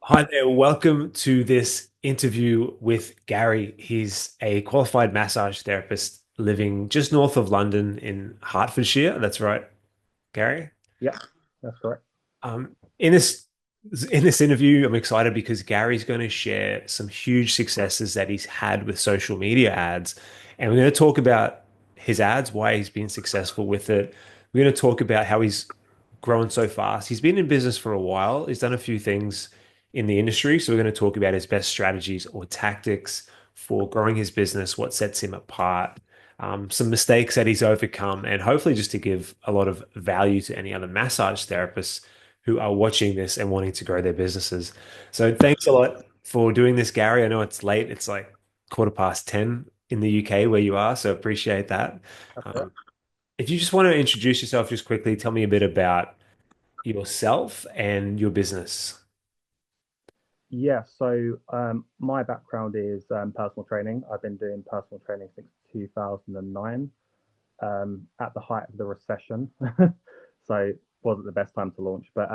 Hi there. Welcome to this interview with Gary. He's a qualified massage therapist living just north of London in Hertfordshire. That's right, Gary. Yeah, that's correct. In this interview, I'm excited because Gary's going to share some huge successes that he's had with social media ads, and we're going to talk about his ads, why he's been successful with it. We're going to talk about how he's grown so fast. He's been in business for a while. He's done a few things in the industry, so we're going to talk about his best strategies or tactics for growing his business, what sets him apart, some mistakes that he's overcome, and hopefully just to give a lot of value to any other massage therapists who are watching this and wanting to grow their businesses. So thanks a lot for doing this, Gary. I know it's late. It's like 10:15 in the UK where you are, so appreciate that. That's correct. Um, if you just want to introduce yourself just quickly, tell me a bit about yourself and your business. Yeah, so my background is personal training. I've been doing personal training since 2009, at the height of the recession. So wasn't the best time to launch. But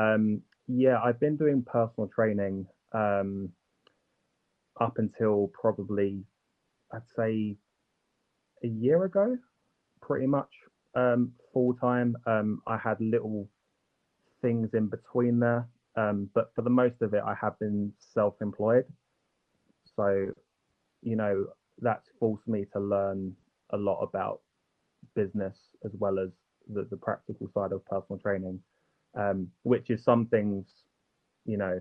yeah, I've been doing personal training up until probably, I'd say, a year ago, pretty much full time. I had little things in between there. But for the most of it, I have been self-employed. So, you know, that's forced me to learn a lot about business as well as the practical side of personal training, which is some things, you know,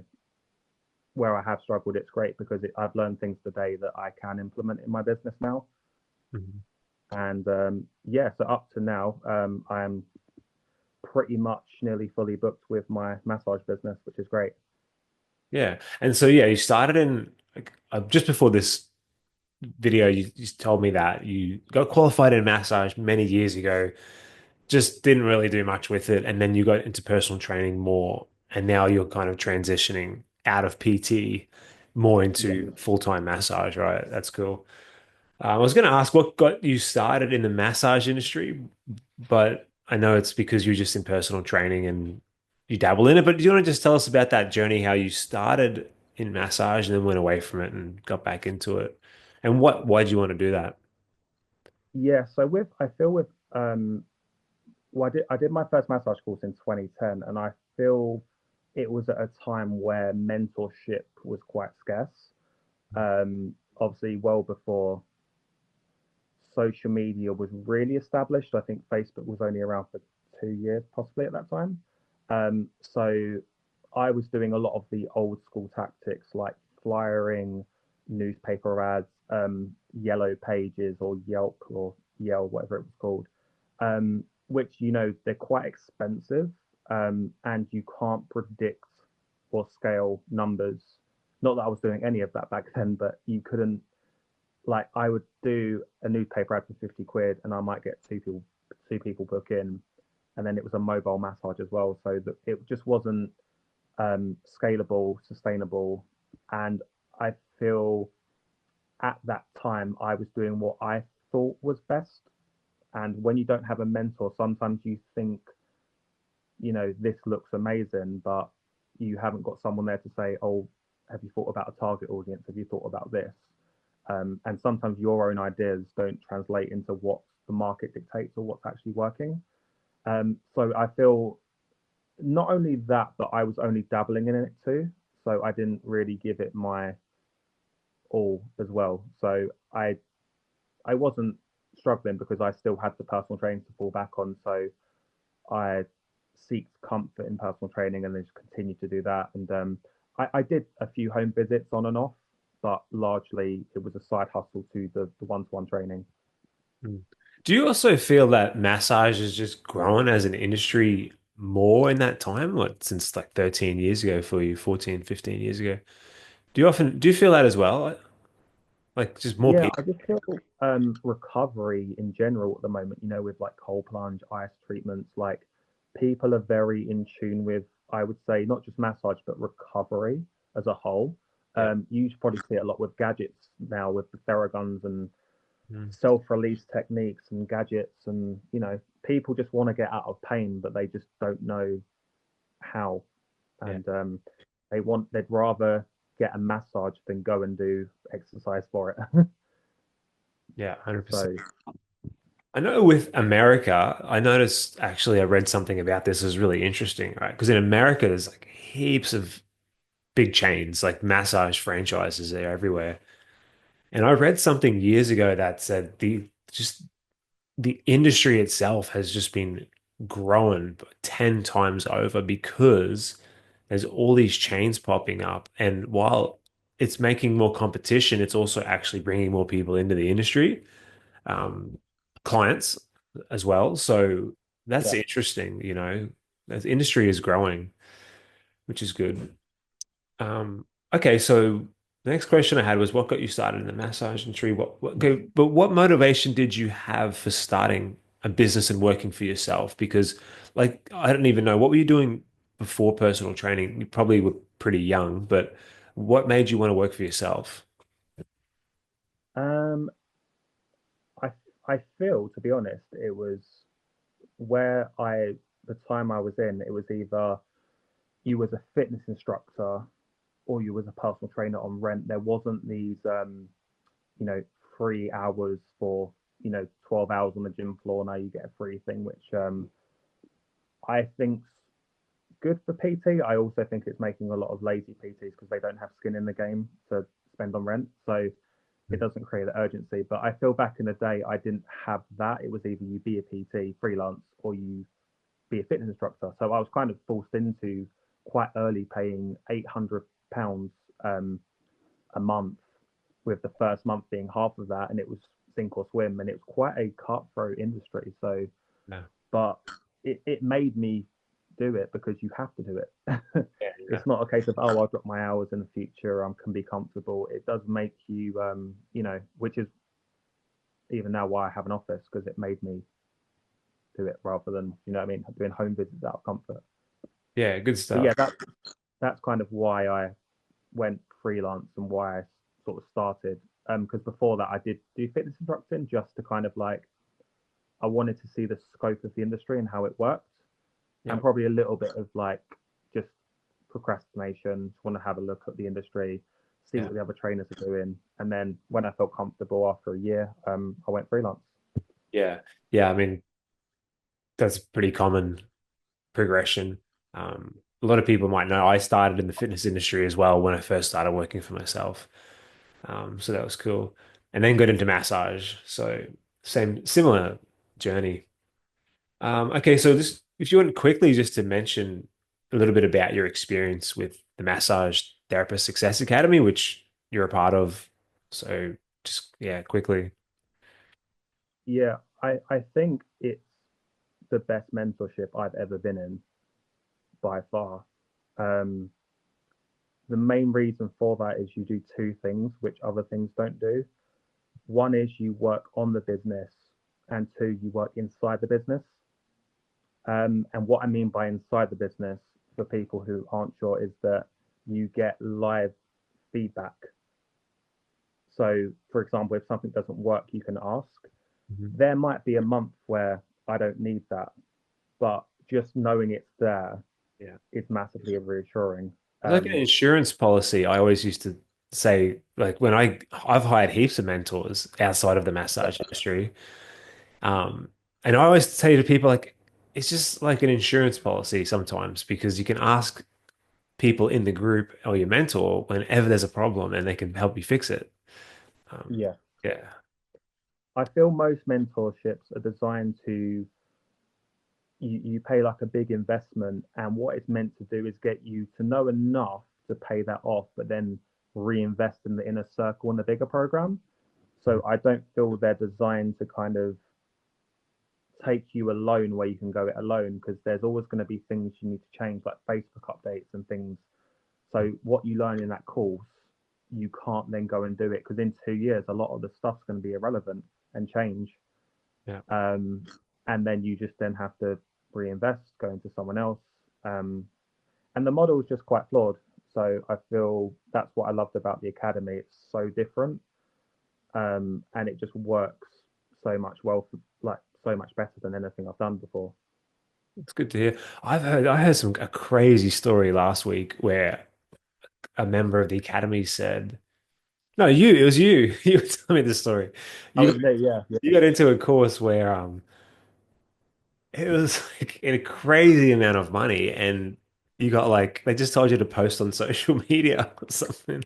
where I have struggled. It's great because I've learned things today that I can implement in my business now. Mhm. And yeah, so up to now, I am pretty much nearly fully booked with my massage business, which is great. Yeah. And so, yeah, you started in like, just before this video, you told me that you got qualified in massage many years ago, just didn't really do much with it. And then you got into personal training more. And now you're kind of transitioning out of PT more Yeah. into full-time massage, right? That's cool. I was going to ask what got you started in the massage industry, but I know it's because you're just in personal training and you dabble in it. But do you want to just tell us about that journey, how you started in massage and then went away from it and got back into it? And why did you want to do that? Yeah, so I feel with well, I did my first massage course in 2010, and I feel it was at a time where mentorship was quite scarce. Obviously, well before social media was really established. I think Facebook was only around for 2 years, possibly at that time. So I was doing a lot of the old school tactics like flyering, newspaper ads, yellow pages or Yelp or Yell, whatever it was called, which, they're quite expensive, and you can't predict or scale numbers. Not that I was doing any of that back then, but you couldn't, like, I would do a newspaper ad for 50 quid and I might get two people book in, and then it was a mobile massage as well, so that it just wasn't scalable, sustainable. And I feel at that time I was doing what I thought was best. And when you don't have a mentor, sometimes you think, this looks amazing, but you haven't got someone there to say, oh, have you thought about a target audience? Have you thought about this? And sometimes your own ideas don't translate into what the market dictates or what's actually working. So I feel not only that, but I was only dabbling in it too. So I didn't really give it my all as well. So I wasn't struggling because I still had the personal training to fall back on. So I seeked comfort in personal training and then just continued to do that. And I did a few home visits on and off, but largely it was a side hustle to the one-to-one training. Mm. Do you also feel that massage has just grown as an industry more in that time? What, since like 13 years ago for you, 14, 15 years ago? Do you feel that as well? Like just more Yeah, people? I just feel recovery in general at the moment, with like cold plunge, ice treatments, like people are very in tune with, I would say, not just massage, but recovery as a whole. Yeah. You probably see it a lot with gadgets now with the Theraguns and Mm. self-release techniques and gadgets, and people just want to get out of pain, but they just don't know how. Yeah. And they'd rather get a massage than go and do exercise for it. Yeah, 100%. So I know with America, I noticed actually I read something about this is really interesting, right? Because in America, there's like heaps of big chains, like massage franchises, they're everywhere. And I read something years ago that said the industry itself has just been growing 10 times over because there's all these chains popping up. And while it's making more competition, it's also actually bringing more people into the industry, um, clients as well. So that's yeah. interesting, you know, the industry is growing, which is good. Okay, so the next question I had was what got you started in the massage industry? Okay, but what motivation did you have for starting a business and working for yourself? Because, like, I don't even know what were you doing before personal training? You probably were pretty young, but what made you want to work for yourself? Um, I I feel, to be honest, it was where I the time I was in, it was either you was a fitness instructor or you was a personal trainer on rent. There wasn't these you know, 3 hours for, 12 hours on the gym floor. Now you get a free thing, which I think's good for PT. I also think it's making a lot of lazy PTs because they don't have skin in the game to spend on rent. So it doesn't create the urgency. But I feel back in the day, I didn't have that. It was either you be a PT freelance or you be a fitness instructor. So I was kind of forced into quite early paying £800 um, a month, with the first month being half of that, and it was sink or swim, and it was quite a cutthroat industry. So, Yeah, but it made me do it because you have to do it. yeah, It's not a case of, oh, I'll drop my hours in the future. I can be comfortable. It does make you, which is even now why I have an office, because it made me do it rather than, what I mean, doing home visits out of comfort. yeah, good But stuff. yeah, that's kind of why I went freelance and why I sort of started. Because before that, I did do fitness instructing just to kind of like, I wanted to see the scope of the industry and how it worked, Yeah, and probably a little bit of like just procrastination. Just want to have a look at the industry, see yeah, what the other trainers are doing, and then when I felt comfortable after a year, I went freelance. yeah, yeah. I mean, that's a pretty common progression. A lot of people might know I started in the fitness industry as well when I first started working for myself. So that was cool. And then got into massage. So same, similar journey. Okay, so this, if you want quickly just to mention a little bit about your experience with the Massage Therapist Success Academy, which you're a part of. So just, yeah, quickly. Yeah, I think it's the best mentorship I've ever been in by far. Um, the main reason for that is you do two things which other things don't do. One is you work on the business, and two, you work inside the business. And what I mean by inside the business, for people who aren't sure, is that you get live feedback. So, for example, if something doesn't work, you can ask. Mhm. There might be a month where I don't need that, but just knowing it's there Yeah. is massively reassuring. It's like an Um, insurance policy. I always used to say, like when I've hired heaps of mentors outside of the yeah, massage industry. Um, and I always say to people like it's just like an insurance policy sometimes because you can ask people in the group or your mentor whenever there's a problem and they can help you fix it. Um, yeah. yeah. I feel most mentorships are designed to you pay like a big investment, and what it's meant to do is get you to know enough to pay that off, but then reinvest in the inner circle in the bigger program. So I don't feel they're designed to kind of take you alone where you can go it alone, because there's always going to be things you need to change, like Facebook updates and things. So what you learn in that course, you can't then go and do it, because in 2 years a lot of the stuff's going to be irrelevant and change. Yeah. um, and then you just then have to reinvest, go into someone else. Um, and the model is just quite flawed. So I feel that's what I loved about the academy. It's so different, and it just works so much like so much better than anything I've done before. It's good to hear. I heard some a crazy story last week where a member of the academy said, no, you, it was you. You were telling me the story. I You was me, yeah, yeah, you got into a course where it was like a crazy amount of money, and you got like they just told you to post on social media or something.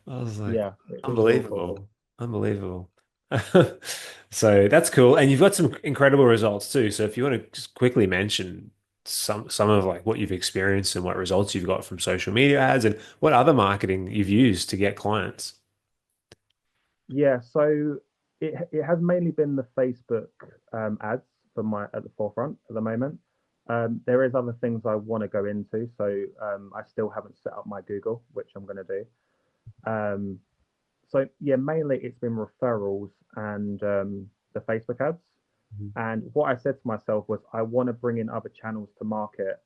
I was like, yeah. It was awful. unbelievable, unbelievable. So that's cool, and you've got some incredible results too. So if you want to just quickly mention some of like what you've experienced and what results you've got from social media ads and what other marketing you've used to get clients. Yeah, so it has mainly been the Facebook ads for my at the forefront at the moment. There is other things I want to go into, so I still haven't set up my Google, which I'm going to do. Um, so yeah, mainly it's been referrals and the Facebook ads. Mhm. And what I said to myself was I want to bring in other channels to market.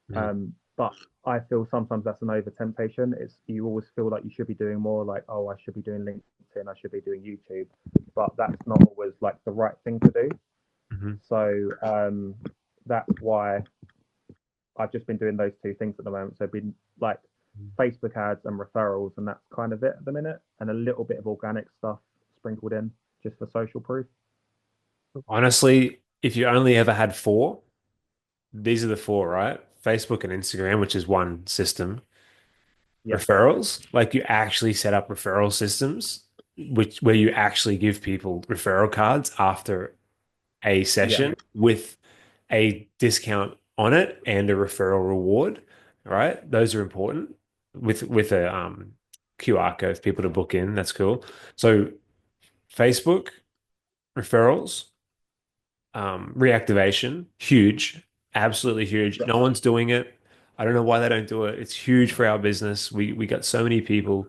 Mhm. But I feel sometimes that's an over temptation. It's you always feel like you should be doing more, like, oh, I should be doing LinkedIn, I should be doing YouTube, but that's not always like the right thing to do. Mhm. So that's why I've just been doing those two things at the moment. So been like Facebook ads and referrals, and that's kind of it at the minute, and a little bit of organic stuff sprinkled in just for social proof. Honestly, if you only ever had four, these are the four, right? Facebook and Instagram, which is one system. Yeah, Referrals, like you actually set up referral systems, which where you actually give people referral cards after a yeah, session with a discount on it and a referral reward, right? Those are important with a QR code for people to book in. That's cool. So Facebook referrals, reactivation, huge, absolutely huge. yeah, No one's doing it. I don't know why they don't do it. It's huge for our business. We got so many people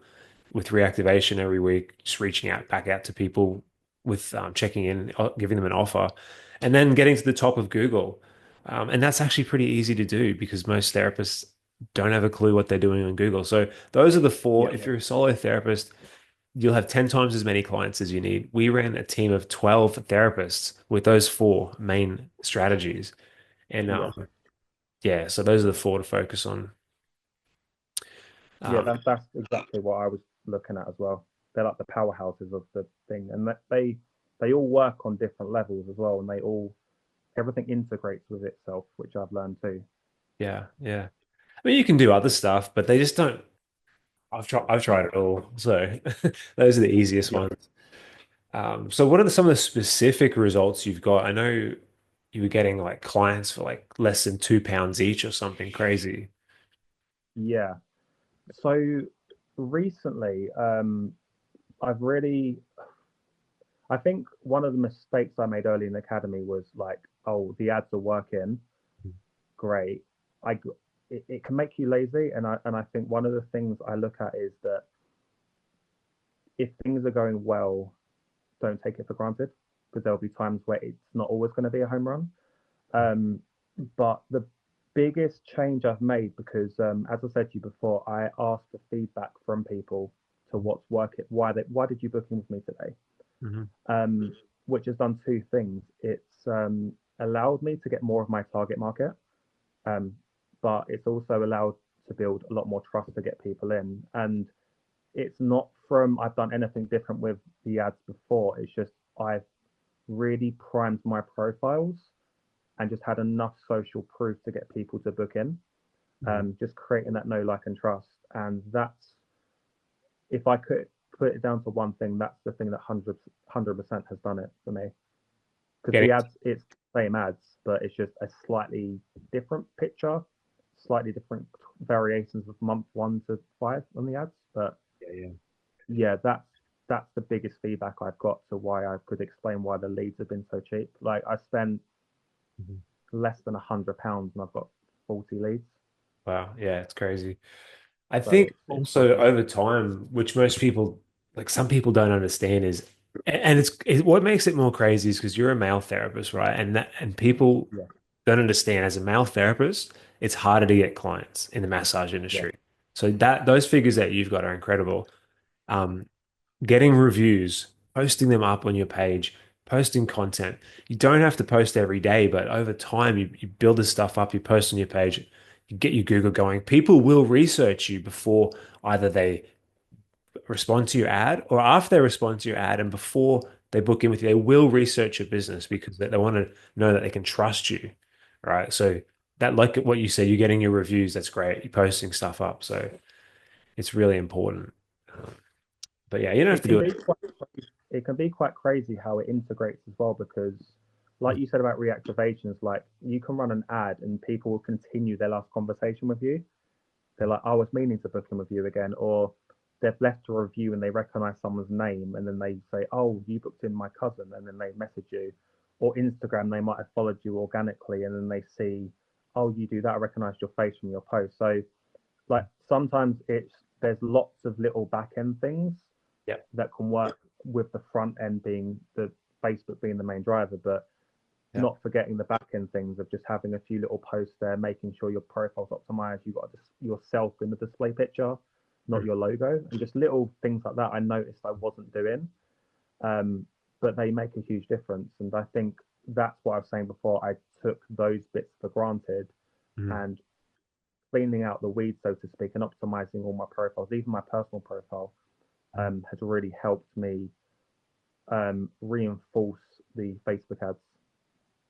with reactivation every week, just reaching out back out to people with checking in, giving them an offer, and then getting to the top of Google. And that's actually pretty easy to do because most therapists don't have a clue what they're doing on Google. So those are the four. yeah, If you're a solo therapist, you'll have 10 times as many clients as you need. We ran a team of 12 therapists with those four main strategies. And yeah, yeah, so those are the four to focus on. yeah. Um, That's exactly what I was looking at as well. They're like the powerhouses of the thing, and that they all work on different levels as well, and they all everything integrates with itself, which I've learned too. yeah, yeah. I mean, you can do other stuff, but they just don't. I've tried it all. So those are the easiest Yeah. ones. So what are some of the specific results you've got? I know you were getting like clients for like less than £2 each or something crazy. Yeah. So recently, I've really, I think one of the mistakes I made early in the academy was like, oh, the ads are working, great. I, it can make you lazy, and I think one of the things I look at is that if things are going well, don't take it for granted because there'll be times where it's not always going to be a home run. Um, but the biggest change I've made, because as I said to you before, I asked for feedback from people to what's working, why did you book in with me today? Mhm. Um, which has done two things. It's allowed me to get more of my target market, um, but it's also allowed to build a lot more trust to get people in. And it's not from I've done anything different with the ads before. It's just I've really primed my profiles and just had enough social proof to get people to book in. Mhm. Just creating that know, like, and trust. And that's if I could put it down to one thing, that's the thing that 100% has done it for me. Because Getting the ads, it's the same ads, but it's just a slightly different picture, slightly different variations of month 1 to 5 on the ads. But yeah, yeah. yeah, that's the biggest feedback I've got to why I could explain why the leads have been so cheap. Like I spent Mhm. less than £100 and I've got 40 leads. Wow, yeah, it's crazy. I So think it's also over time, which most people, like some people don't understand is, and what makes it more crazy is because you're a male therapist, right? And people yeah, don't understand as a male therapist, it's harder to get clients in the massage yeah, industry. So that those figures that you've got are incredible. Um, Getting reviews, posting them up on your page, posting content. You don't have to post every day, but over time, you build this stuff up, you post on your page, get your Google going. People will research you before either they respond to your ad or after they respond to your ad and before they book in with you, they will research your business because they want to know that they can trust you, right? So that, like what you said, you're getting your reviews. That's great. You're posting stuff up. So it's really important. Um, but yeah, you don't have It to can do be it. quite, it can be quite crazy how it integrates as well because, like you said about reactivations, like you can run an ad and people will continue their last conversation with you. They're like, I was meaning to book in with you again, or they've left a review and they recognize someone's name and then they say, oh, you booked in my cousin, and then they message you. Or Instagram, they might have followed you organically and then they see, oh, you do that, I recognize your face from your post. So like sometimes there's lots of little back end things Yeah. that can work with the front end being the Facebook being the main driver, but Yeah. not forgetting the back end things of just having a few little posts there, making sure your profile's optimized. You got yourself in the display picture, not Mm. your logo, and just little things like that. I noticed I wasn't doing, um, but they make a huge difference. And I think that's what I was saying before. I took those bits for granted, Mm. and cleaning out the weeds, so to speak, and optimizing all my profiles, even my personal profile, Mm. has really helped me reinforce the Facebook ads.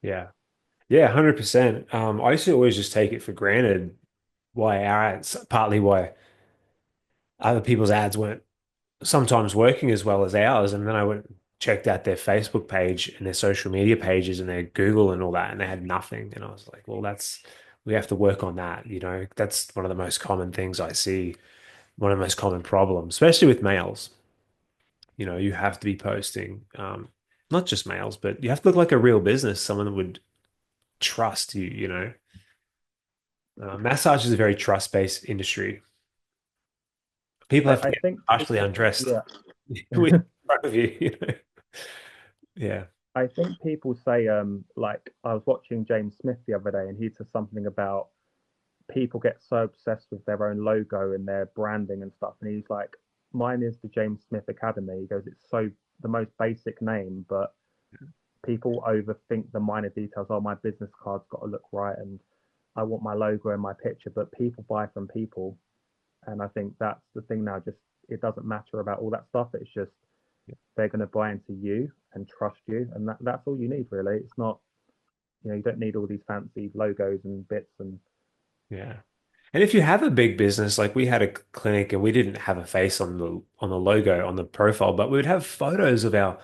Yeah. Yeah, 100%. I used to always just take it for granted why our ads, partly why other people's ads weren't sometimes working as well as ours. And then I went and checked out their Facebook page and their social media pages and their Google and all that, and they had nothing. And I was like, well, we have to work on that. That's one of the most common things I see, one of the most common problems, especially with males. You have to be posting, not just males, but you have to look like a real business, someone that would trust you. Massage is a very trust-based industry. People have to I get think partially people, undressed yeah, with in front of you. Yeah. I think people say, like I was watching James Smith the other day, and he said something about people get so obsessed with their own logo and their branding and stuff, and he's like, mine is the James Smith Academy. He goes, it's so the most basic name, but people overthink the minor details. Oh, my business card's got to look right, and I want my logo and my picture, but people buy from people, and I think that's the thing now. Just it doesn't matter about all that stuff. It's just they're going to buy into you and trust you, and that's all you need really. It's not, you don't need all these fancy logos and bits and Yeah. And if you have a big business, like we had a clinic and we didn't have a face on the logo on the profile, but we would have photos of our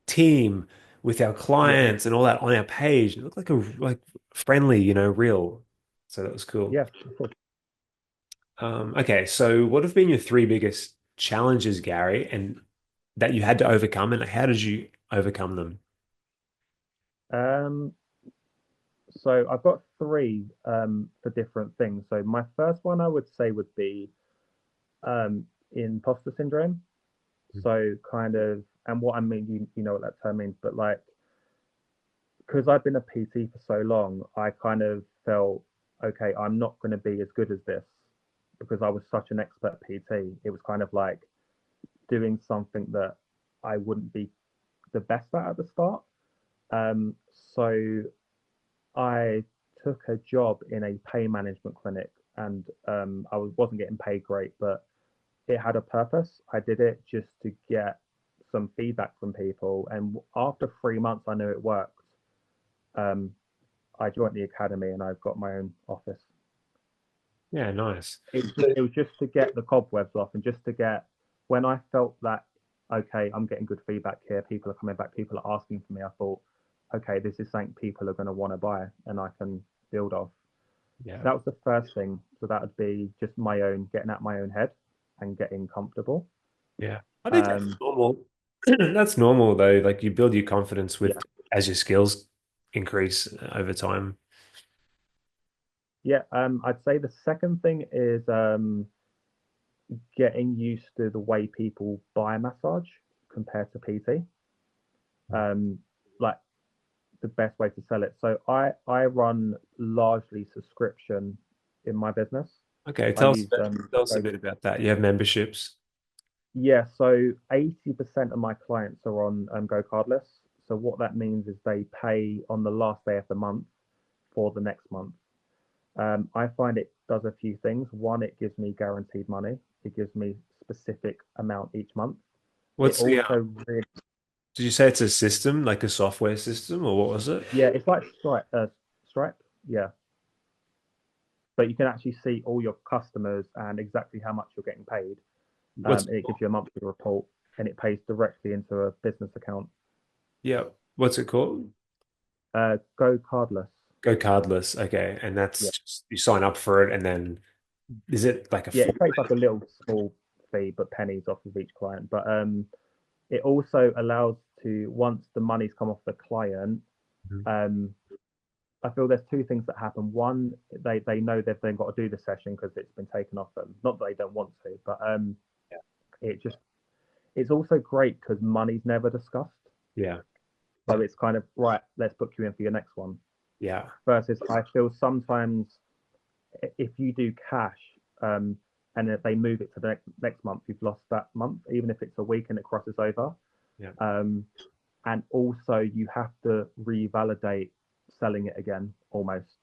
team with our yeah, clients and all that on our page. It looked like friendly, real. So that was cool. yeah, of course. Okay, so what have been your three biggest challenges, Gary, and that you had to overcome, and how did you overcome them? Um, so I've got three for different things. So my first one I would say would be imposter syndrome. So kind of, and what I mean, you know what that term means, but like because I've been a PT for so long, I kind of felt, okay, I'm not going to be as good as this because I was such an expert PT. It was kind of like doing something that I wouldn't be the best at the start. Um, so I took a job in a pain management clinic, and wasn't getting paid great, but it had a purpose. I did it just to get some feedback from people, and after 3 months, I knew it worked. Um, I joined the academy, and I've got my own office. Yeah, nice. It was just to get the cobwebs off, and just to get when I felt that okay, I'm getting good feedback here. People are coming back. People are asking for me. I thought, okay, this is something people are going to want to buy, and I can build off. Yeah. That was the first thing. So that would be just my own getting out my own head and getting comfortable. Yeah. I think that's Um, normal. That's normal though. Like you build your confidence yeah, with as your skills increase over time. yeah. I'd say the second thing is getting used to the way people buy massage compared to PT. Um, like the best way to sell it. So I run largely subscription in my business. Okay, I use tell us a Go. bit about that. You have memberships. Yeah, so 80% of my clients are on Go Cardless. So what that means is they pay on the last day of the month for the next month. I find it does a few things. One, it gives me guaranteed money. It gives me specific amount each month. It What's the also really, did you say it's a system, like a software system, or what was it? yeah, it's like Stripe, yeah. But you can actually see all your customers and exactly how much you're getting paid. What's And it gives you a monthly report, and it pays directly into a business account. yeah, what's it called? Go cardless. Go cardless. Okay. And Yeah, that's just you sign up for it and then is it like a yeah. full It takes like a little small fee, but pennies off of each client. But it also allows to once the money's come off the client, Mhm. um, I feel there's two things that happen. One, they know they've then got to do the session because it's been taken off them. Not that they don't want to, but it just it's also great because money's never discussed. Yeah. So it's kind of right. Let's book you in for your next one. Yeah. Versus, I feel sometimes if you do cash, um, and if they move it to the next month, you've lost that month, even if it's a week and it crosses over. Yeah. Um, and also, you have to revalidate selling it again almost.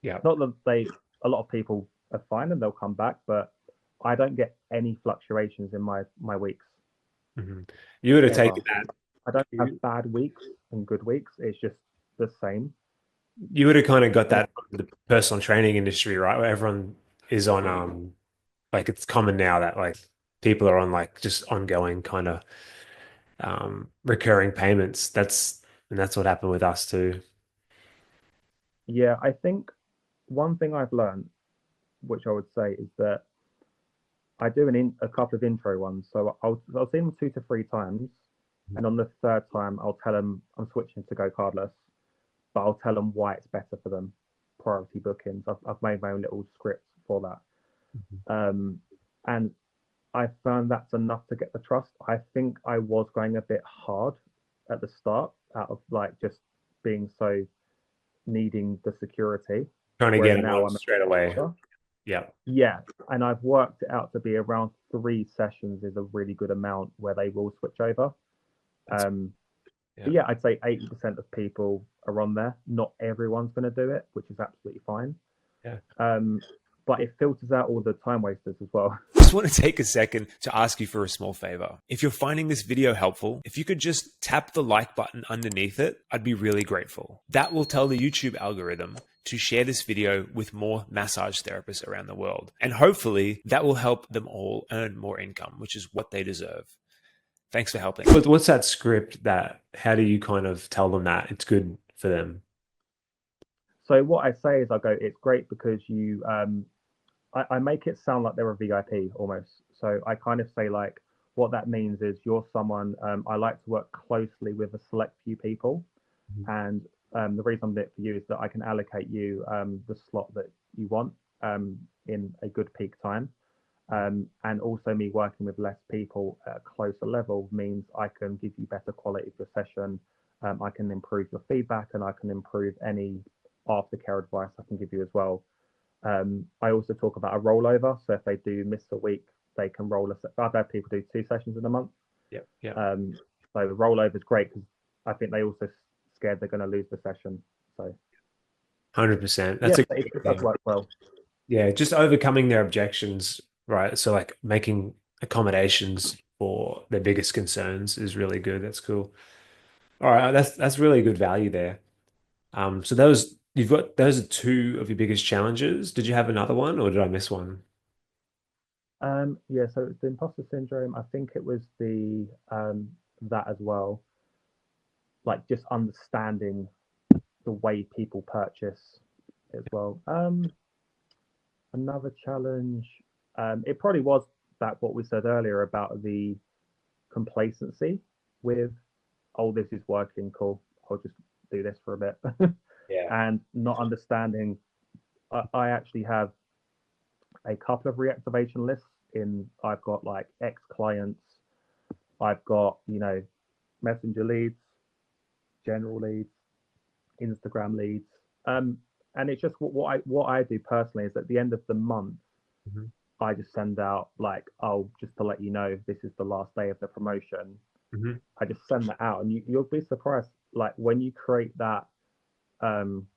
Yeah. Not that a lot of people are fine and they'll come back, but I don't get any fluctuations in my weeks Mhm. You would have ever. taken that. I don't have You, bad weeks and good weeks. It's just the same. you would have kind of got And that from the personal training industry, right? Where everyone is on like it's common now that like people are on like just ongoing kind of recurring payments. That's what happened with us too. yeah, I think one thing I've learned, which I would say, is that I do a couple of intro ones. So I'll see them 2 to 3 times, and on the third time I'll tell them I'm switching to Go Cardless, but I'll tell them why it's better for them. Priority bookings. I've made my own little script for Mhm. that, and I found that's enough to get the trust. I think I was going a bit hard at the start, out of like just being so needing the security, Trying to get whereas them on now I'm a straight away. bit. Yeah. Yeah, and I've worked it out to be around 3 sessions is a really good amount where they will switch over. That's Um, yeah. but yeah, I'd say 80% of people are on there. Not everyone's going to do it, which is absolutely fine. Yeah. Um, but it filters out all the time wasters as well. Just want to take a second to ask you for a small favor. If you're finding this video helpful, if you could just tap the like button underneath it, I'd be really grateful. That will tell the YouTube algorithm to share this video with more massage therapists around the world. And hopefully that will help them all earn more income, which is what they deserve. Thanks for helping. What's that script that, how do you kind of tell them that it's good for them? So what I say is I go, it's great because I make it sound like they're a VIP almost. So I kind of say like, what that means is you're someone I like to work closely with a select few people. And the reason I'm doing it for you is that I can allocate you the slot that you want in a good peak time. And also, me working with less people at a closer level means I can give you better quality of your session. I can improve your feedback and I can improve any aftercare advice I can give you as well. I also talk about a rollover. So if they do miss a week, they can roll us. I've had people do 2 sessions in a month. Yeah, yeah, Um, so the rollover is great because I think they also scared they're going to lose the session. So 100%. yeah, That's a it great does thing. work well. Yeah, just overcoming their objections, right? So like making accommodations for their biggest concerns is really good. That's cool. All right, that's really good value there. So those you've got those are two of your biggest challenges. Did you have another one or did I miss one? Yeah, so it's the imposter syndrome. I think it was the that as well, like just understanding the way people purchase as well. Another challenge, it probably was that what we said earlier about the complacency with, oh, this is working, cool. I'll just do this for a bit, Yeah. and not understanding. I actually have a couple of reactivation lists in. I've got like ex clients. I've got messenger leads, general leads, Instagram leads. Um, and it's just what I do personally is at the end of the month, Mhm. I just send out like, oh, just to let you know, this is the last day of the promotion. Mhm. I just send that out, and you'll be surprised. Like when you create that, um,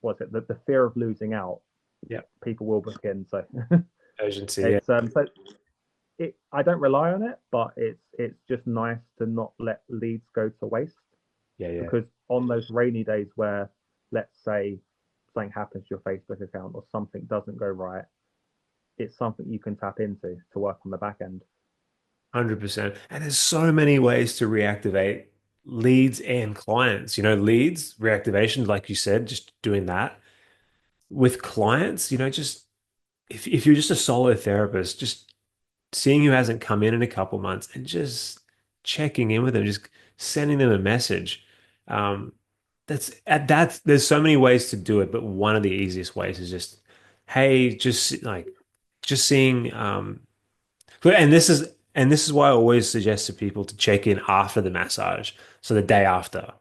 what's it? The fear of losing out. Yeah. people will book in. So Urgency. Yeah. it's so it I don't rely on it, but it's just nice to not let leads go to waste, Yeah. Yeah. because on those rainy days where, let's say, something happens to your Facebook account or something doesn't go right, it's something you can tap into to work on the back end. 100%. And there's so many ways to reactivate leads and clients. Leads, reactivation, like you said, just doing that. With clients, just if you're just a solo therapist, just seeing who hasn't come in a couple months and just checking in with them, just sending them a message. Um, that's there's so many ways to do it, but one of the easiest ways is just, hey, just seeing. And this is why I always suggest to people to check in after the massage, so the day after,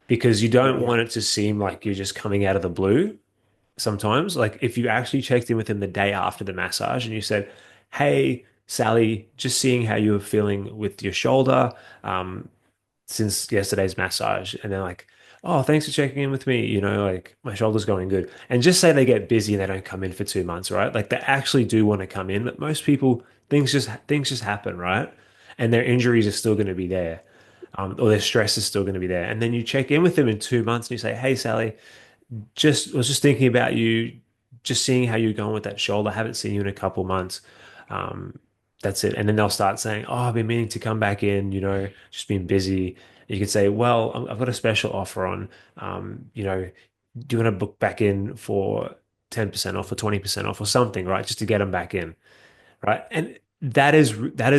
because you don't Yeah, want it to seem like you're just coming out of the blue sometimes. Like if you actually checked in with him the day after the massage and you said, "Hey, Sally, just seeing how you were feeling with your shoulder since yesterday's massage," and they're like, "Oh, thanks for checking in with me. Like my shoulder's going good." And just say they get busy and they don't come in for 2 months, right? Like they actually do want to come in, but most people things just happen, right? And their injuries are still going to be there. Or their stress is still going to be there. And then you check in with them in 2 months and you say, "Hey, Sally, just was just thinking about you, just seeing how you're going with that shoulder. Haven't seen you in a couple months. Um, that's it." And then they'll start saying, "Oh, I've been meaning to come back in, just been busy." You can say, "Well, I've got a special offer on, do you want to book back in for 10% off or 20% off or something, right? Just to get them back in, right?" And that is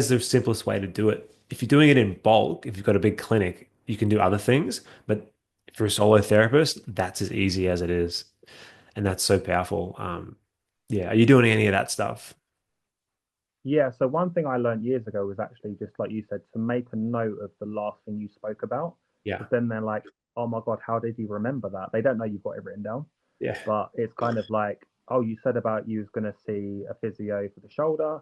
the simplest way to do it. If you're doing it in bulk, if you've got a big clinic, you can do other things, but if you're a solo therapist, that's as easy as it is, and that's so powerful. Yeah, are you doing any of that stuff? yeah. So one thing I learned years ago was actually, just like you said, to make a note of the last thing you spoke about, Yeah, because then they're like, oh my god, how did you remember that? They don't know you've got it written down. yeah, But it's kind of like, oh, you said about you was going to see a physio for the shoulder,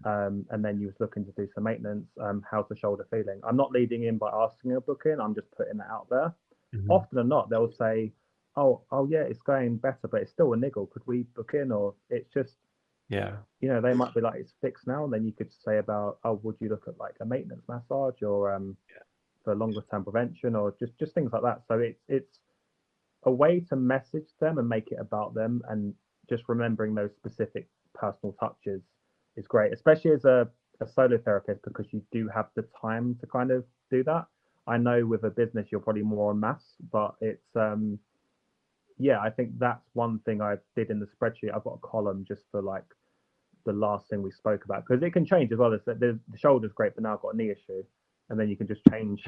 and then you was looking to do some maintenance. How's the shoulder feeling? I'm not leading in by asking a booking. I'm just putting that out there. mhm, Often or not, they'll say, oh yeah, it's going better, but it's still a niggle. Could we book in? Or it's just, yeah, they might be like, it's fixed now. And then you could say about, oh, would you look at like a maintenance massage, or for longer term prevention, or just things like that. So it's a way to message them and make it about them, and just remembering those specific personal touches is great, especially as a solo therapist, because you do have the time to kind of do that. I know with a business you're probably more on mass, but it's yeah, I think that's one thing I did in the spreadsheet. I've got a column just for like the last thing we spoke about, because it can change as well. As the shoulder's great, but now I've got a knee issue, and then you can just change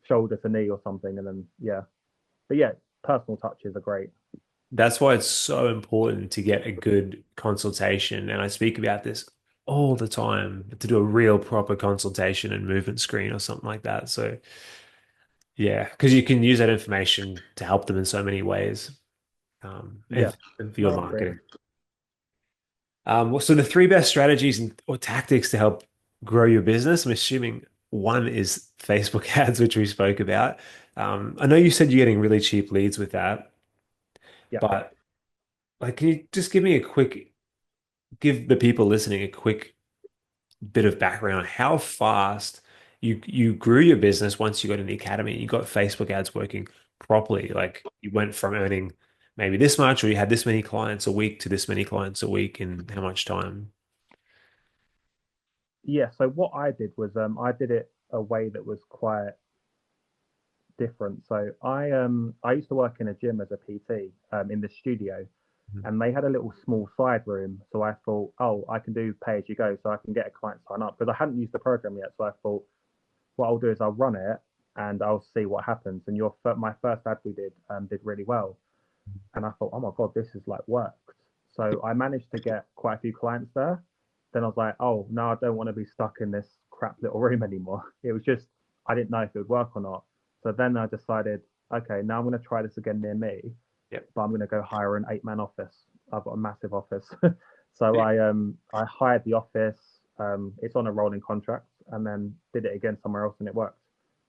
shoulder to knee or something, and then yeah. But yeah, personal touches are great. that's why it's so important to get a good consultation. And I speak about this all the time, to do a real proper consultation and movement screen or something like that. So yeah, because you can use that information to help them in so many ways, Yeah, and for your no, I agree. marketing. Well, so the three best strategies or tactics to help grow your business, I'm assuming one is Facebook ads, which we spoke about. I know you said you're getting really cheap leads with that, Yeah. but like, can you just give the people listening a quick bit of background on how fast you grew your business once you got in the academy, you got Facebook ads working properly. Like you went from earning maybe this much, or you had this many clients a week to this many clients a week in how much time? Yeah, so what I did was I did it a way that was quite different. So I used to work in a gym as a PT in the studio, Mhm. and they had a little small side room. So I thought, oh, I can do pay as you go, so I can get a client sign up, because I hadn't used the program yet. So I thought, what I'll do is I'll run it and I'll see what happens. And my first ad we did really well, and I thought, oh my god, this is like worked. So I managed to get quite a few clients there. Then I was like, oh no, I don't want to be stuck in this crap little room anymore. It was just, I didn't know if it would work or not. So then I decided, okay, now I'm going to try this again near me, Yep. but I'm going to go hire an 8-man office. I've got a massive office. So I hired the office. It's on a rolling contract, and then did it again somewhere else, and it worked.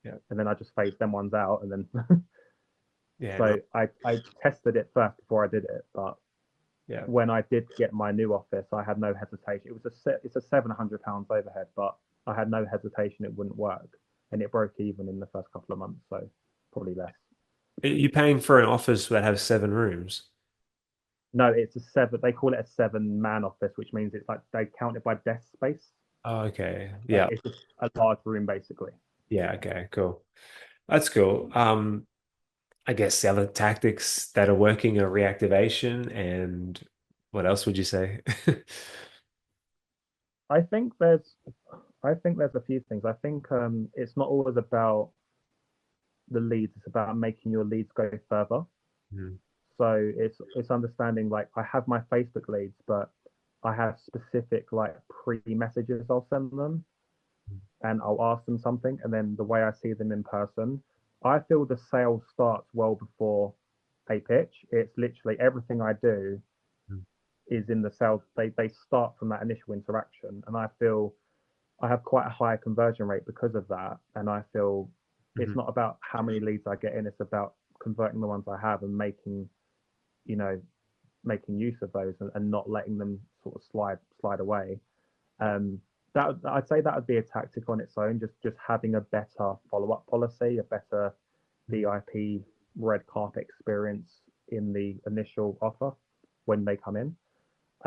Yeah. And then I just phased them ones out, and then Yeah. No. so I tested it first before I did it, but Yeah. when I did get my new office, I had no hesitation. It's a £700 overhead, but I had no hesitation it wouldn't work, and it broke even in the first couple of months, so probably less. Are you paying for an office that has 7 rooms? No, it's a seven. They call it a seven-man office, which means it's like they count it by desk space. Oh, okay. Like Yeah. it's just a large room basically. Yeah. Okay. Cool. That's cool. I guess the other tactics that are working are reactivation and what else would you say? I think there's, I think there's a few things. I think it's not always about the leads; it's about making your leads go further. Mm, So it's understanding like I have my Facebook leads, but I have specific like pre-messages I'll send them and I'll ask them something, and then the way I see them in person, I feel the sale starts well before a pitch. It's literally everything I do mm, is in the sales. They start from that initial interaction, and I feel I have quite a high conversion rate because of that. And I feel it's mhm. not about how many leads I get in; it's about converting the ones I have and you know, making use of those and not letting them sort of slide away. Um, that I'd say that would be a tactic on its own. Just having a better follow up policy, a better VIP red carpet experience in the initial offer when they come in.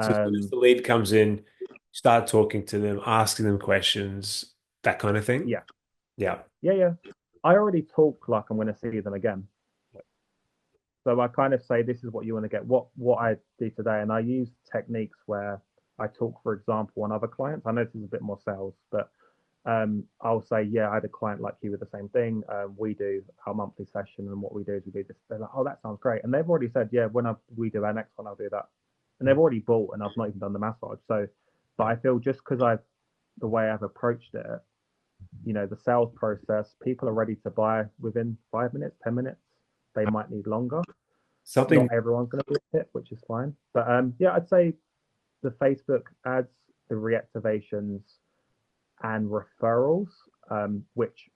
So as soon as Um, the lead comes in, start talking to them, asking them questions, that kind of thing. yeah, Yeah. yeah. I already talk like I'm going to see them again. So I kind of say this is what you want to get. What I do today, and I use techniques where I talk, for example, on other clients. I know this is a bit more sales, but I'll say, yeah, I had a client like you with the same thing. We do our monthly session, and what we do is we do this. They're like, oh, that sounds great, and they've already said, yeah, we do our next one, I'll do that, and they've already bought, and I've not even done the massage. So, but I feel just because I've the way I've approached it, the sales process, people are ready to buy within 5 minutes, 10 minutes. They might need longer. Not Something. everyone's going to be a hit, which is fine. But yeah, I'd say the Facebook ads, the reactivations, and referrals, which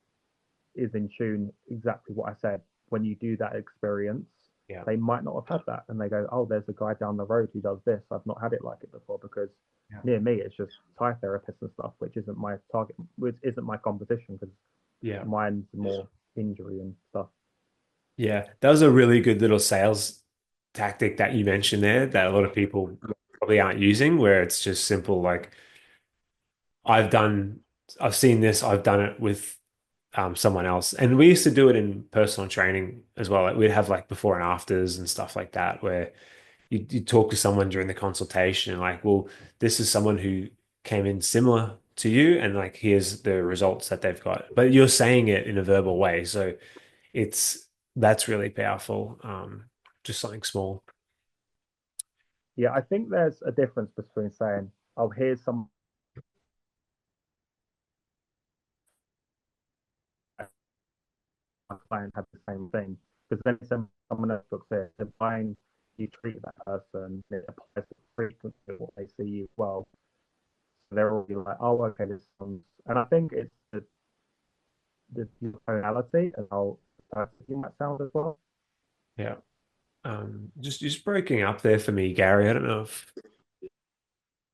is in tune exactly what I said. When you do that experience, Yeah. they might not have had that, and they go, "Oh, there's a guy down the road who does this. I've not had it like it before because Yeah. near me it's just Thai therapists and stuff, which isn't my target, which isn't my competition because Yeah. mine's more injury and stuff." Yeah. That was a really good little sales tactic that you mentioned there that a lot of people probably aren't using, where it's just simple like I've done, I've seen this, I've done it with someone else. And we used to do it in personal training as well. Like we'd have like before and afters and stuff like that, where you talk to someone during the consultation and like, well, this is someone who came in similar to you, and like here's the results that they've got. But you're saying it in a verbal way, so it's that's really powerful. Just something small. Yeah, I think there's a difference between saying, "Oh, here's some client had the same thing," because then someone else looks at it, they're buying, you treat that person, it applies to frequency of what they see you well. So they're already like, "Oh, okay, this sounds," and I think it's the tonality and how you might sound as well. Yeah. Just breaking up there for me, Gary. I don't know if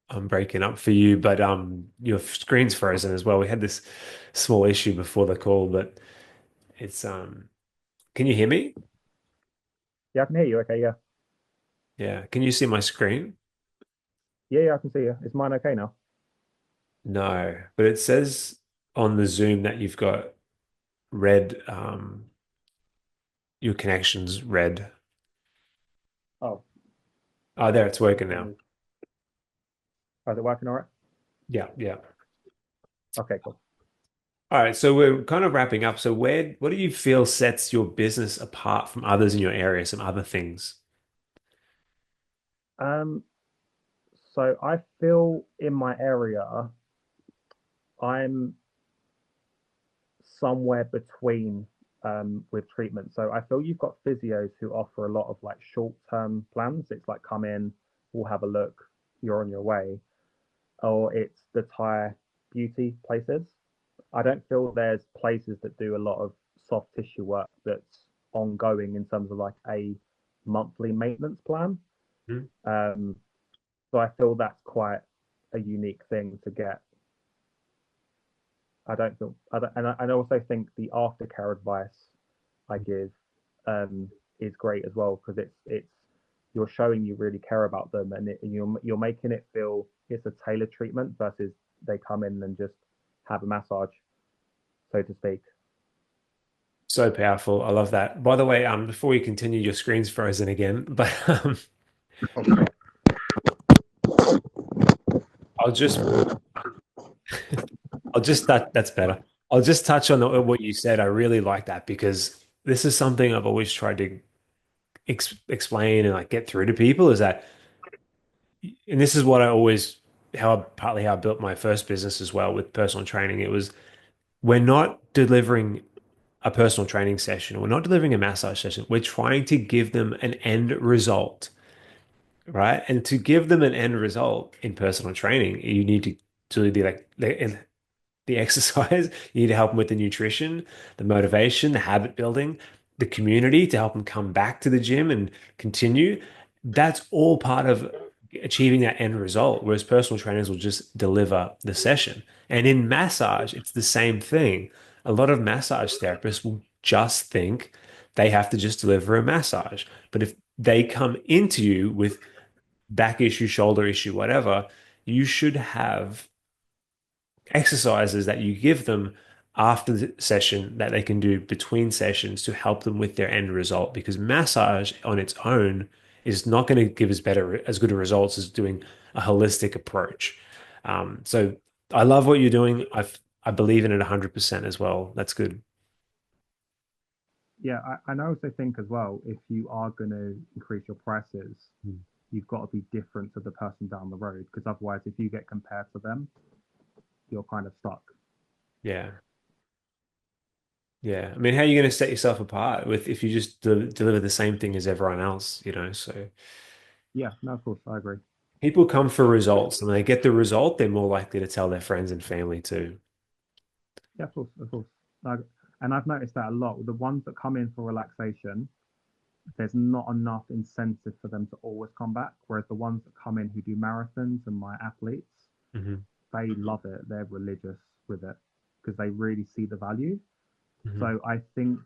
I'm breaking up for you, but your screen's frozen as well. We had this small issue before the call, but it's can you hear me? Yeah, I can hear you. Okay, yeah, Yeah. Can you see my screen? yeah, I can see you. Is mine okay now? No, but it says on the Zoom that you've got red, your connection's red. Oh, Oh, there, it's working let now. me. Oh, is it working all right? Yeah, yeah. Okay, cool. All right, so we're kind of wrapping up. So what do you feel sets your business apart from others in your area, some other things? Um, so I feel in my area, I'm somewhere between with treatment. So I feel you've got physios who offer a lot of like short-term plans. It's like come in, we'll have a look, you're on your way. Or it's the Thai beauty places. I don't feel there's places that do a lot of soft tissue work that's ongoing in terms of like a monthly maintenance plan. Mhm. Um, so I feel that's quite a unique thing to get. I don't feel, I don't, and I also think the aftercare advice I give um, is great as well because it's you're showing you really care about them, and you're making it feel it's a tailored treatment versus they come in and just have a massage, so to speak. So powerful. I love that. By the way, before we continue, your screen's frozen again, but I'll just that's better. I'll just touch on what you said. I really like that because this is something I've always tried to explain and like get through to people is that, and this is what I always partly how I built my first business as well with personal training. It was we're not delivering a personal training session. We're not delivering a massage session. We're trying to give them an end result, right? And to give them an end result in personal training, you need to do the exercise. You need to help them with the nutrition, the motivation, the habit building, the community to help them come back to the gym and continue. That's all part of achieving that end result. Whereas personal trainers will just deliver the session. And in massage, it's the same thing. A lot of massage therapists will just think they have to just deliver a massage. But if they come into you with back issue, shoulder issue, whatever, you should have exercises that you give them after the session that they can do between sessions to help them with their end result because massage on its own is not going to give as good a results as doing a holistic approach. So I love what you're doing. I believe in it 100% as well. That's good. Yeah, and I also think as well, if you are going to increase your prices, Mm. you've got to be different to the person down the road because otherwise, if you get compared to them, you're kind of stuck. Yeah. Yeah. I mean, how are you going to set yourself apart with if you just deliver the same thing as everyone else, you know? So Yeah, no, of course, I agree. people come for results and they get the result, they're more likely to tell their friends and family too. Yeah, of course, of course. Like, and I've noticed that a lot. The ones that come in for relaxation, there's not enough incentive for them to always come back. Whereas the ones that come in who do marathons and my athletes, Hmm. they love it. They're religious with it because they really see the value. Hmm. So I think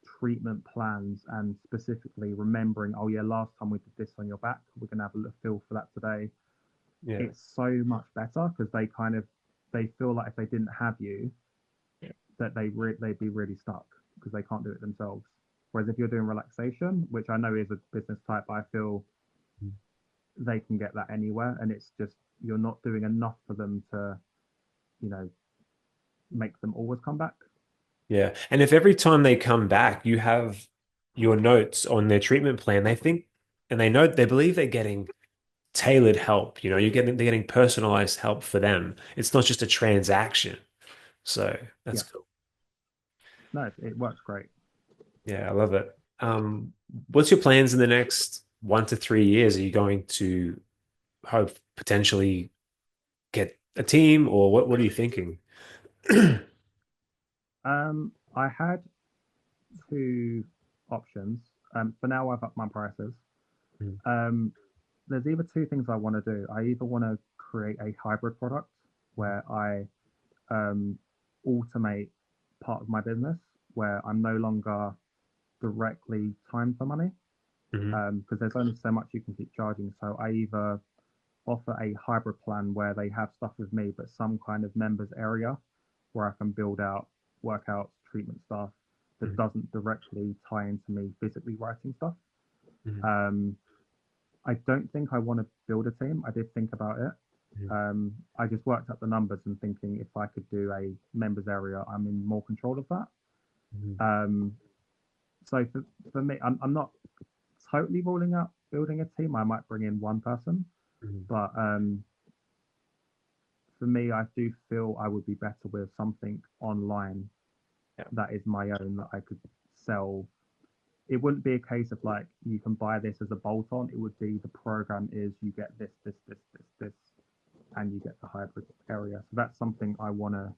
treatment plans and specifically remembering, oh yeah, last time we did this on your back, we're gonna have a little feel for that today. Yeah. It's so much better because they feel like if they didn't have you, that they'd be really stuck because they can't do it themselves. Whereas if you're doing relaxation, which I know is a business type, I feel they can get that anywhere, and it's just you're not doing enough for them to, you know, make them always come back. Yeah. And if every time they come back, you have your notes on their treatment plan, they think and they believe they're getting tailored help. You know, they're getting personalized help for them. It's not just a transaction. So that's Yeah, cool. no, it works great. Yeah, I love it. What's your plans in the next 1 to 3 years? Are you going to hope potentially get a team or what are you thinking? I had two options. For now, I've upped my prices. Mm. Um, there's either two things I want to do. I either want to create a hybrid product where I um, automate part of my business, where I'm no longer directly time for money, Mhm. because there's only so much you can keep charging. So I either offer a hybrid plan where they have stuff with me, but some kind of members area where I can build out workouts, treatment stuff that Mhm. doesn't directly tie into me physically writing stuff. Mhm. Um, I don't think I want to build a team. I did think about it. Mhm. I just worked up the numbers and thinking if I could do a members area, I'm in more control of that. Mhm. Um, so for me, I'm not totally ruling out building a team. I might bring in one person, Mhm. but for me, I do feel I would be better with something online Yeah. that is my own that I could sell. It wouldn't be a case of like you can buy this as a bolt on. It would be the program is you get this, and you get the hybrid area. So that's something I want to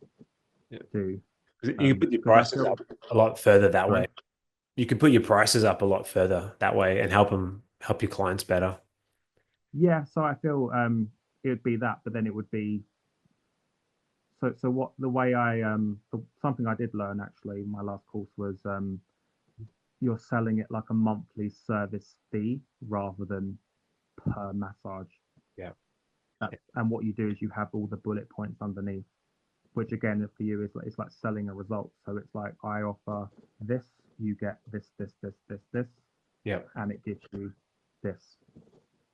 Yeah. do 'Cause you can put your because I prices feel up a lot further that sorry. way. You can put your prices up a lot further that way and help them. help your clients better. Yeah, so I feel it would be that, but then it would be so what the way something I did learn actually in my last course was you're selling it like a monthly service fee rather than per massage. Yeah. And what you do is you have all the bullet points underneath, which again for you is like it's like selling a result. So it's like I offer this, you get this, Yeah. and it gives you this.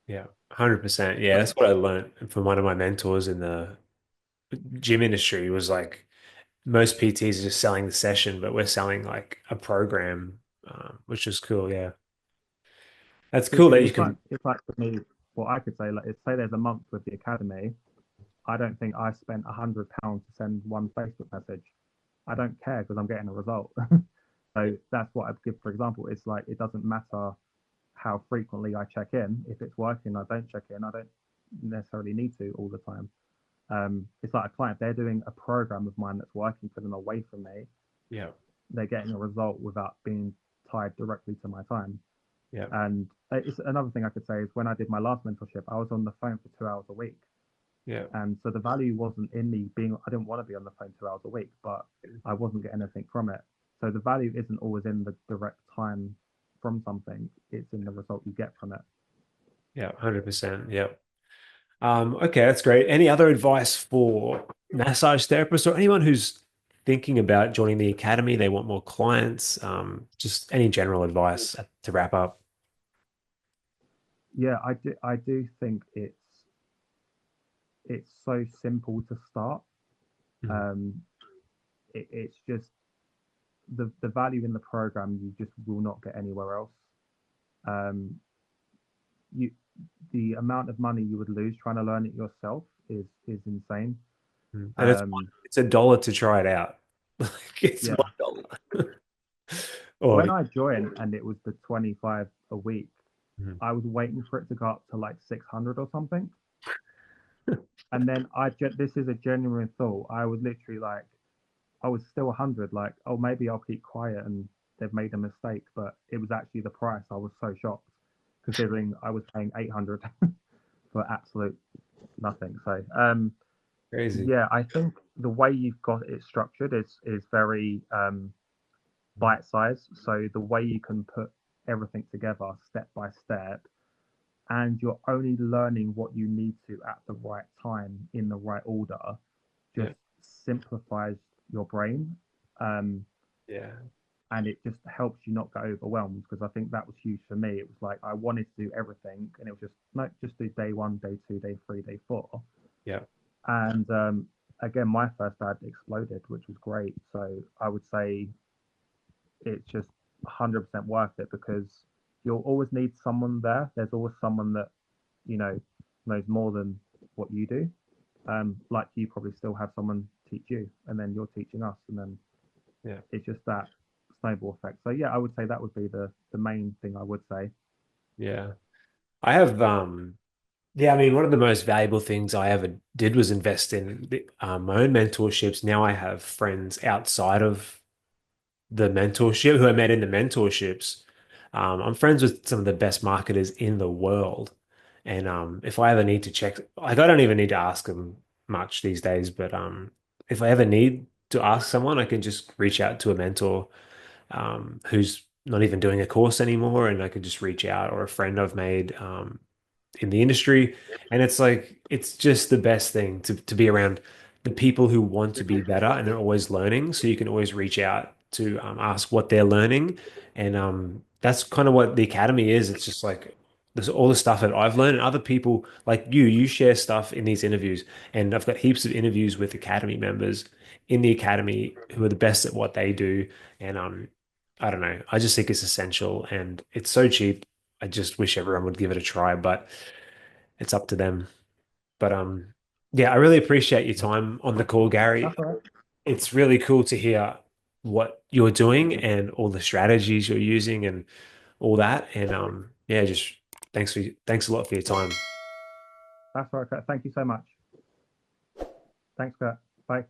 Yeah. 100%. Yeah. So, That's what I learned from one of my mentors in the gym industry was like most PTs are just selling the session, but we're selling like a program, which is cool. Yeah. That's cool that you can. it's like for me, what I could say like is say there's a month with the academy. I don't think I spent £100 to send one Facebook message. I don't care because I'm getting a result. So that's what I'd give for example. It's like it doesn't matter how frequently I check in. If it's working, I don't check in. I don't necessarily need to all the time. It's like a client, they're doing a program of mine that's working for them away from me. Yeah. They're getting a result without being tied directly to my time. Yeah. And it's another thing I could say is when I did my last mentorship, I was on the phone for 2 hours a week. Yeah. And so the value wasn't in me being, I didn't want to be on the phone 2 hours a week, but I wasn't getting anything from it. So the value isn't always in the direct time from something, it's in the result you get from it. Yeah. 100%. Yeah. Okay, that's great. Any other advice for massage therapists or anyone who's thinking about joining the academy? They want more clients. Just any general advice to wrap up. Yeah, I do think it's so simple to start. Mhm. Um, it's just the value in the program you just will not get anywhere else. Um, you the amount of money you would lose trying to learn it yourself is insane. Mhm. And Um, it's $1 to try it out. Like it's yeah, $1. Or when I joined and it was the 25 a week, Mhm. I was waiting for it to go up to like 600 or something. And then this is a genuine thought. I was literally like, I was still 100, like, oh, maybe I'll keep quiet and they've made a mistake. But it was actually the price. I was so shocked considering I was paying 800 for absolute nothing. So, Crazy. yeah, I think the way you've got it structured is very bite sized. So the way you can put everything together step by step, and you're only learning what you need to at the right time in the right order, Yeah. just simplifies your brain. Um, Yeah. and it just helps you not get overwhelmed because I think that was huge for me. It was like I wanted to do everything, and it was just no, just do day one, day two, day three, day four. Yeah. And again, my first ad exploded, which was great. So I would say it's just 100% worth it because you'll always need someone there. There's always someone that you know knows more than what you do. Like you probably still have someone teach you, and then you're teaching us, and then Yeah. it's just that snowball effect. So yeah, I would say that would be the main thing I would say. Yeah. I have yeah, I mean, one of the most valuable things I ever did was invest in my own mentorships. Now I have friends outside of the mentorship who I met in the mentorships. I'm friends with some of the best marketers in the world. And if I ever need to check, like I don't even need to ask them much these days, but if I ever need to ask someone, I can just reach out to a mentor who's not even doing a course anymore, and I could just reach out, or a friend I've made in the industry. And it's like it's just the best thing to be around the people who want to be better and are always learning. So you can always reach out to ask what they're learning, and that's kind of what the academy is. It's just like there's all the stuff that I've learned, and other people like you share stuff in these interviews, and I've got heaps of interviews with academy members in the academy who are the best at what they do, and I don't know. I just think it's essential and it's so cheap. I just wish everyone would give it a try, but it's up to them. But yeah, I really appreciate your time on the call, Gary. That's all right. It's really cool to hear what you're doing and all the strategies you're using and all that. And yeah, just thanks a lot for your time. That's all right. Thank you so much. Thanks, Kurt. Bye.